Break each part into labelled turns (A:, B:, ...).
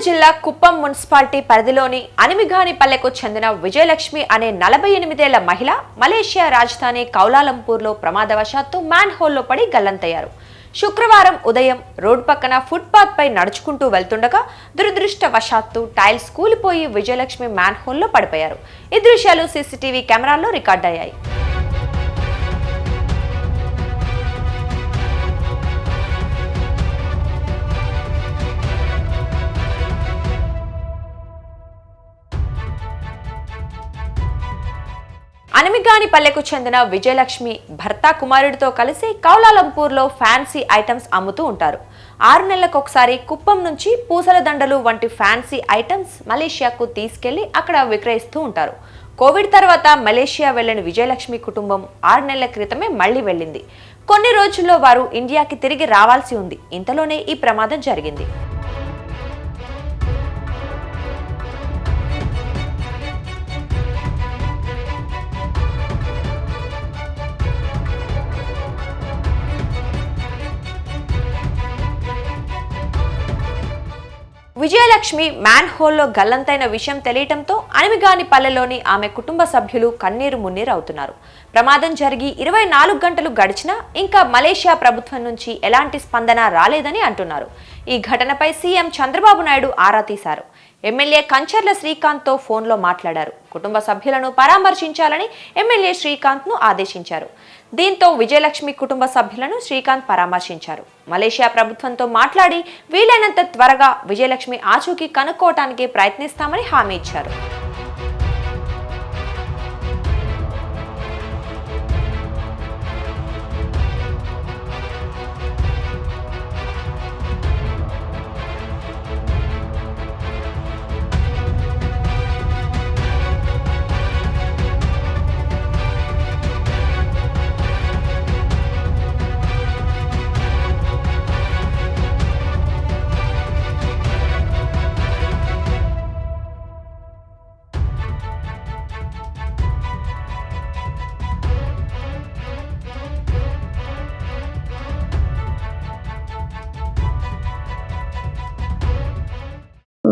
A: జిల్లా కుప్పం మున్సిపాలిటీ పరిధిలోని అనిమిగానిపల్లెకు చెందిన విజయలక్ష్మి అనే 48 ఏళ్ల మహిళ మలేషియా రాజధాని కౌలాలంపూర్లో ప్రమాదవశాత్తు మ్యాన్ హోల్లో పడి గల్లంతయ్యారు. శుక్రవారం ఉదయం రోడ్డు పక్కన ఫుట్పాత్ పై నడుచుకుంటూ వెళ్తుండగా దురదృష్టవశాత్తు టైల్స్ కూలిపోయి విజయలక్ష్మి మ్యాన్ హోల్లో పడిపోయారు. ఈ దృశ్యాలు సీసీటీవీ కెమెరాల్లో రికార్డయ్యాయి. అనిమిగానిపల్లెకు చెందిన విజయలక్ష్మి భర్త కుమారుడితో కలిసి కౌలాలంపూర్లో ఫ్యాన్సీ ఐటమ్స్ అమ్ముతూ ఉంటారు. 6 నెలలకొకసారి కుప్పం నుంచి పూసల దండలు వంటి ఫ్యాన్సీ ఐటమ్స్ మలేషియాకు తీసుకెళ్లి అక్కడ విక్రయిస్తూ ఉంటారు. కోవిడ్ తర్వాత మలేషియా వెళ్లిన విజయలక్ష్మి కుటుంబం 6 నెలల క్రితమే మళ్లీ వెళ్ళింది. కొన్ని రోజుల్లో వారు ఇండియాకి తిరిగి రావాల్సి ఉంది. ఇంతలోనే ఈ ప్రమాదం జరిగింది. విజయలక్ష్మి మ్యాన్ హోల్లో గల్లంతైన విషయం తెలియటంతో అనిమిగానిపల్లెలోని ఆమె కుటుంబ సభ్యులు కన్నీరు మున్నీరు అవుతున్నారు. ప్రమాదం జరిగి 24 గంటలు గడిచినా ఇంకా మలేషియా ప్రభుత్వం నుంచి ఎలాంటి స్పందన రాలేదని అంటున్నారు. ఈ ఘటనపై సీఎం చంద్రబాబు నాయుడు ఆరా తీశారు. ఎమ్మెల్యే కంచర్ల శ్రీకాంత్తో ఫోన్లో మాట్లాడారు. కుటుంబ సభ్యులను పరామర్శించాలని ఎమ్మెల్యే శ్రీకాంత్ను ఆదేశించారు. దీంతో విజయలక్ష్మి కుటుంబ సభ్యులను శ్రీకాంత్ పరామర్శించారు. మలేషియా ప్రభుత్వంతో మాట్లాడి వీలైనంత త్వరగా విజయలక్ష్మి ఆచూకీ కనుక్కోవటానికి ప్రయత్నిస్తామని హామీ ఇచ్చారు.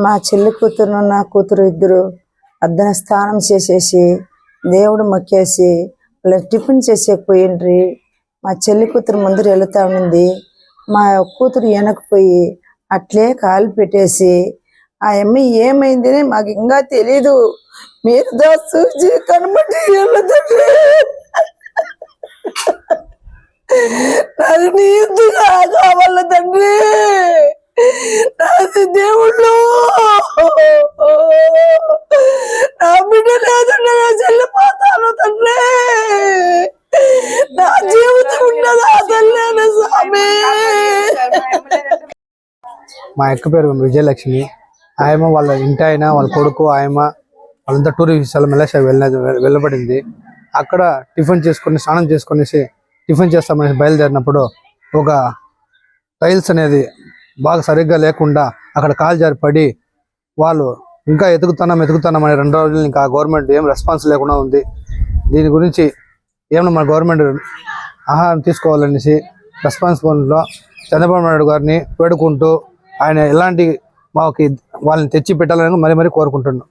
B: మా చెల్లి కూతురు నా కూతురు ఇద్దరు అద్దన స్నానం చేసేసి దేవుడు మొక్కేసి టిఫిన్ చేసేకపోయిండ్రి. మా చెల్లి కూతురు ముందర వెళుతా ఉన్నింది. మా కూతురు వెనకపోయి అట్లే కాలు పెట్టేసి ఆ అమ్మాయి ఏమైందని మాకు ఇంకా తెలీదు. మీరు చూసి కనబడి నాకు నీ కావాల తండ్రి, నాది దేవుళ్ళు నా బిడ్డ లేదండి చెల్లిపోతాను తండ్రి, నా జీవితం ఉండదా తల్లేను స్వామి.
C: మా అక్క పేరు విజయలక్ష్మి. ఆయమ్మ వాళ్ళ ఇంటి ఆయన వాళ్ళ కొడుకు ఆయమ్మ వాళ్ళంతా టూరిస్ట్ మలేషియా వెళ్ళబడింది. అక్కడ టిఫిన్ చేసుకొని స్నానం చేసుకునేసి టిఫిన్ చేస్తామని బయలుదేరినప్పుడు ఒక టైల్స్ అనేది బాగా సరిగ్గా లేకుండా అక్కడ కాలు జారి పడి వాళ్ళు ఇంకా ఎతుకుతున్నామని 2 రోజులు ఇంకా గవర్నమెంట్ ఏం రెస్పాన్స్ లేకుండా ఉంది. దీని గురించి ఏమన్నా మన గవర్నమెంట్ ఆహారం తీసుకోవాలనేసి రెస్పాన్సిబుల్లో చంద్రబాబు నాయుడు గారిని వేడుకుంటూ ఆయన ఎలాంటి మాకు వాళ్ళని తెచ్చి పెట్టాలని మరీ కోరుకుంటున్నాం.